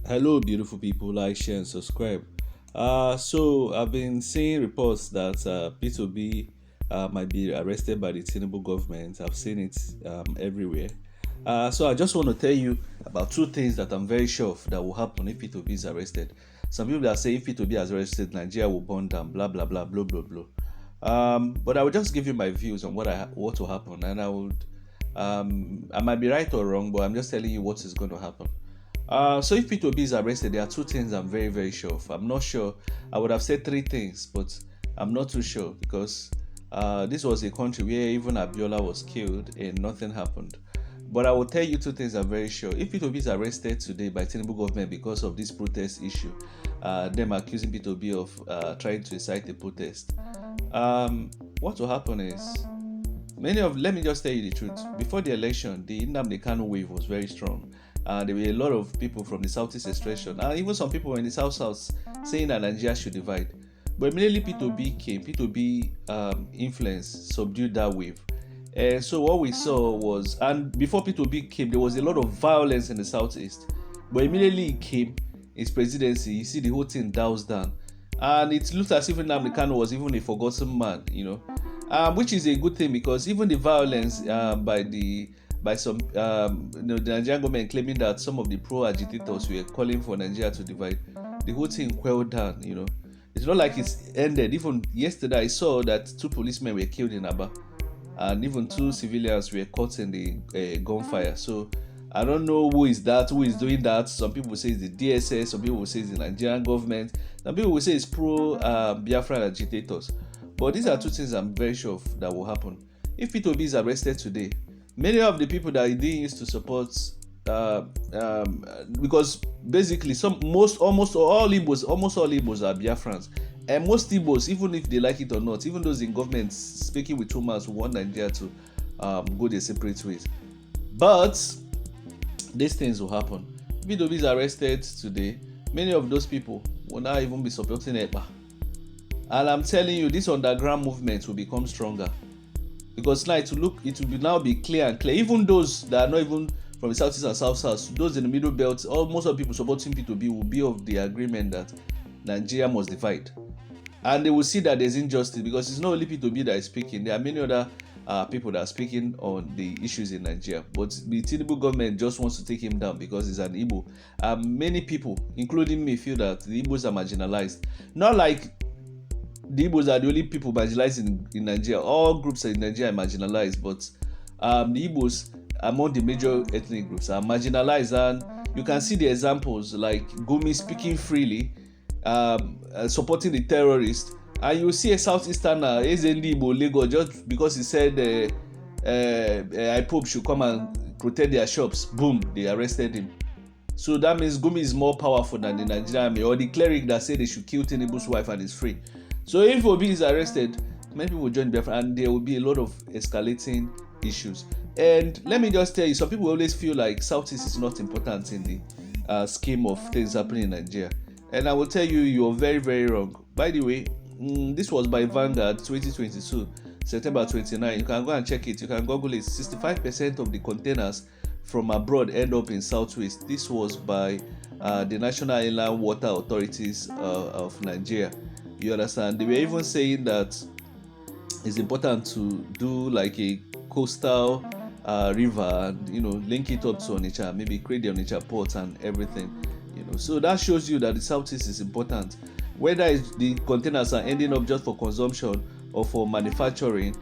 Hello, beautiful people. Like, share, and subscribe. So I've been seeing reports that P2B might be arrested by the TINUBU government. I've seen it everywhere. So I just want to tell you about two things that I'm very sure of that will happen if P2B is arrested. Some people are saying if P2B is arrested, Nigeria will burn down. Blah blah blah blah blah blah. But I will just give you my views on what will happen, and I might be right or wrong, but I'm just telling you what is going to happen. So if P2B is arrested, there are two things I'm very, very sure of. I'm not sure. I would have said three things, but I'm not too sure because this was a country where even Abiola was killed and nothing happened. But I will tell you two things I'm very sure. If P2B is arrested today by Tinubu government because of this protest issue, them accusing P2B of trying to incite a protest, what will happen is let me just tell you the truth. Before the election, the Nnamdi Kanu wave was very strong. There were a lot of people from the southeast extraction, and even some people in the south saying that Nigeria should divide. But immediately P2B came, P2B influence subdued that wave. And so what we saw was, and before P2B came, there was a lot of violence in the southeast. But immediately he came, his presidency, you see the whole thing doused down. And it looked as if Nnamdi Kanu was even a forgotten man, which is a good thing because even the violence by some the Nigerian government claiming that some of the pro-agitators were calling for Nigeria to divide, the whole thing quelled down. It's not like it's ended. Even yesterday I saw that two policemen were killed in Aba, and even two civilians were caught in the gunfire. So I don't know who is doing that. Some people say it's the DSS, some people will say it's the Nigerian government, some people will say it's pro-Biafran agitators. But these are two things I'm very sure of that will happen. If P2B is arrested today, many of the people that he didn't used to support, because basically almost all Igbos are Biafrans, and most Igbos, even if they like it or not, even those in government speaking with two mouths, want Nigeria to go their separate ways. But these things will happen. If P2B is arrested today, many of those people will not even be supporting EPA. And I'm telling you, this underground movement will become stronger. Because now it will now be clear and clear. Even those that are not even from the southeast and south, those in the middle belt, most of the people supporting P2B will be of the agreement that Nigeria must divide. And they will see that there's injustice because it's not only P2B that is speaking. There are many other people that are speaking on the issues in Nigeria. But the Tinubu government just wants to take him down because he's an Igbo. Many people, including me, feel that the Igbos are marginalized. Not like the Igbos are the only people marginalized in Nigeria. All groups in Nigeria are marginalized, but the Igbos among the major ethnic groups are marginalized, and you can see the examples like Gumi speaking freely, supporting the terrorists, and you see a southeasterner, Ezendi Igbo Lagos, just because he said IPOB should come and protect their shops, boom, they arrested him. So that means Gumi is more powerful than the Nigerian army or the cleric that said they should kill Tinubu's wife and is free. So if Obi is arrested, many people will join Biafra and there will be a lot of escalating issues. And let me just tell you, some people always feel like Southeast is not important in the scheme of things happening in Nigeria. And I will tell you, you're very, very wrong. By the way, this was by Vanguard 2022, September 29. You can go and check it. You can Google it. 65% of the containers from abroad end up in Southwest. This was by the National Inland Water Authorities of Nigeria. You understand? They were even saying that it's important to do like a coastal river and link it up to Onitsha, maybe create the Onitsha port and everything. So that shows you that the Southeast is important. Whether the containers are ending up just for consumption or for manufacturing,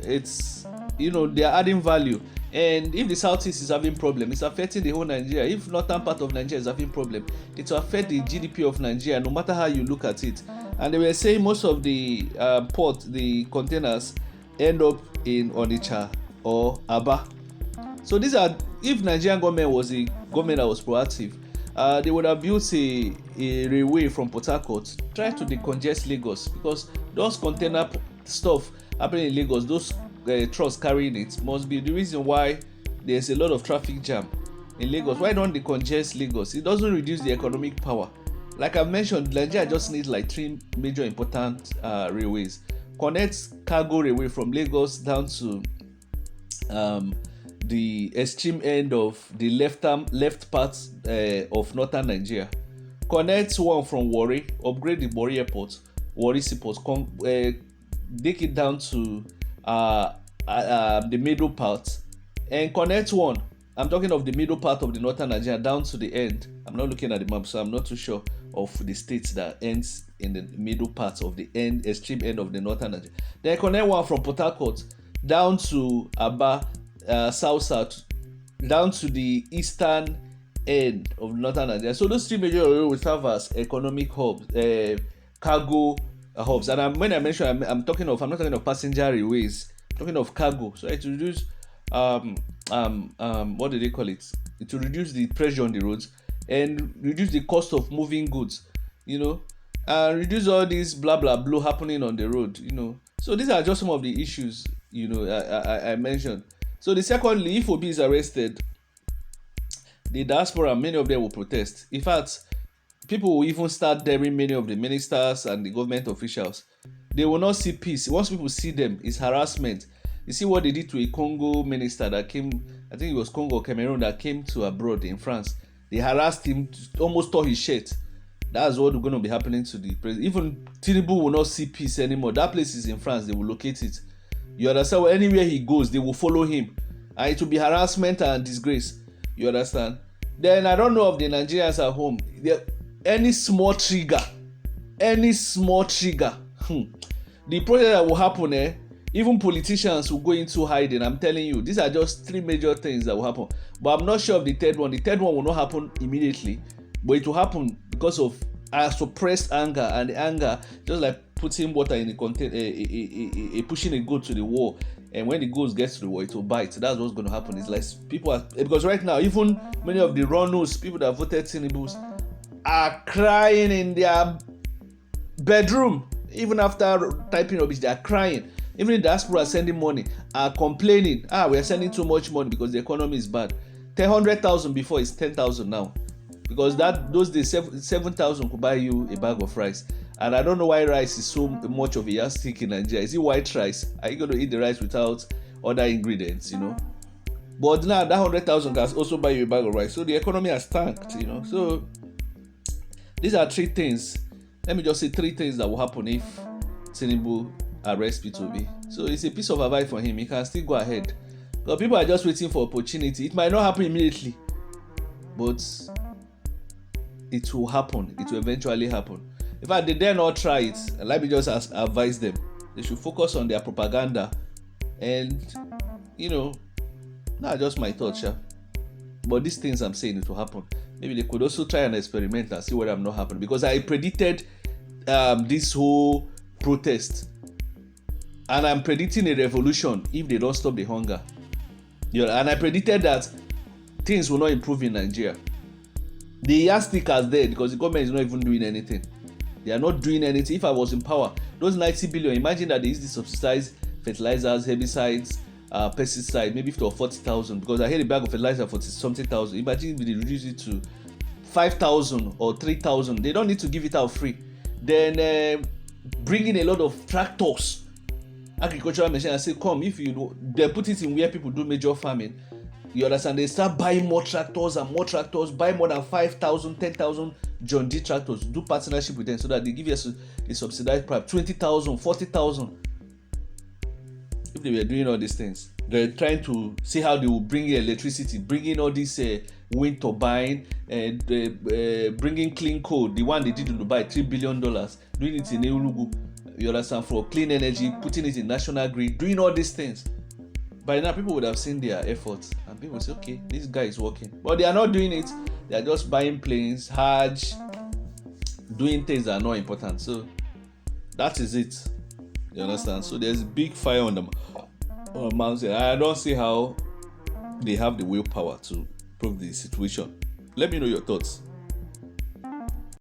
it's they are adding value. And if the Southeast is having problem, it's affecting the whole Nigeria. If northern part of Nigeria is having problem, it will affect the GDP of Nigeria, no matter how you look at it. And they were saying most of the the containers end up in Onitsha or Aba. So if Nigerian government was a government that was proactive, they would have built a railway from Port Harcourt, try to decongest Lagos, because those container stuff happening in Lagos, those trucks carrying it must be the reason why there's a lot of traffic jam in Lagos. Why don't they congest Lagos? It doesn't reduce the economic power. Like I mentioned, Nigeria just needs like 3 major important railways. Connect cargo railway from Lagos down to the extreme end of the left part of northern Nigeria. Connect one from Warri, upgrade the Warri airport, Warri seaport, take it down to the middle part, and connect one. I'm talking of the middle part of the northern Nigeria down to the end. I'm not looking at the map, so I'm not too sure of the states that ends in the middle part of the extreme end of the northern Nigeria. Then connect one from Port Harcourt down to Aba, south, down to the eastern end of northern Nigeria. So those three major roads will serve as economic hubs, cargo hubs. And when I mention, I'm not talking of passenger railways. I'm talking of cargo. So it will reduce what do they call it? It will reduce the pressure on the roads and reduce the cost of moving goods, and reduce all this blah blah blah happening on the road, So these are just some of the issues, I mentioned. So the secondly, if Obi is arrested, the diaspora, many of them will protest. In fact, people will even start daring many of the ministers and the government officials. They will not see peace. Once people see them, it's harassment. You see what they did to a Congo minister that came, I think it was Congo or Cameroon, that came to abroad in France. They harassed him, almost tore his shirt. That's what's going to be happening to the president. Even TINUBU will not see peace anymore. That place is in France. They will locate it. You understand? Well, anywhere he goes, they will follow him. And it will be harassment and disgrace. You understand? Then I don't know of the Nigerians at home. Any small trigger, the project that will happen, even politicians will go into hiding. I'm telling you, these are just three major things that will happen. But I'm not sure of the third one. The third one will not happen immediately, but it will happen because of suppressed anger, and the anger, just like putting water in a container, pushing a goat to the wall, and when the goat gets to the wall, it will bite. So that's what's going to happen. It's like people are, because right now, even many of the runners, people that voted TINUBU, are crying in their bedroom. Even after typing rubbish, they are crying. Even the diaspora are sending money, are complaining. We are sending too much money because the economy is bad. 100,000 before is 10,000 now, because those days 7,000 could buy you a bag of rice. And I don't know why rice is so much of a yardstick in Nigeria. Is it white rice? Are you going to eat the rice without other ingredients? But now that 100,000 can also buy you a bag of rice. So the economy has tanked. So these are three things. Let me just say three things that will happen if TINUBU arrests P2B. So it's a piece of advice for him. He can still go ahead. Because people are just waiting for opportunity. It might not happen immediately, but it will happen. It will eventually happen. In fact, they dare not try it. And let me just advise them. They should focus on their propaganda. And, not just my thoughts, yeah. But these things I'm saying, it will happen. Maybe they could also try an experiment and see whether I'm not happening. Because I predicted this whole protest. And I'm predicting a revolution if they don't stop the hunger. And I predicted that things will not improve in Nigeria. The yardstick is there because the government is not even doing anything. They are not doing anything. If I was in power, those 90 billion, imagine that they used to subsidize fertilizers, herbicides, pesticides, maybe for 40,000, because I heard a bag of fertilizer for something thousand. Imagine if they reduce it to 5,000 or 3,000. They don't need to give it out free. Then bring in a lot of tractors, agricultural machines, and say, come, if you know, they put it in where people do major farming. You understand? They start buying more tractors and more tractors, buy more than 5,000, 10,000 John Deere tractors, do partnership with them so that they give us a subsidized price, 20,000, 40,000. If they were doing all these things, they're trying to see how they will bring in electricity, bring in all this wind turbine, and bringing clean coal, the one they did in Dubai, $3 billion, doing it in Eulugu, you understand, for clean energy, putting it in national grid, doing all these things. By now, people would have seen their efforts and people would say, okay, this guy is working. But they are not doing it. They are just buying planes, Hajj, doing things that are not important. So that is it. You understand? So there's a big fire on the mountain. I don't see how they have the willpower to prove the situation. Let me know your thoughts.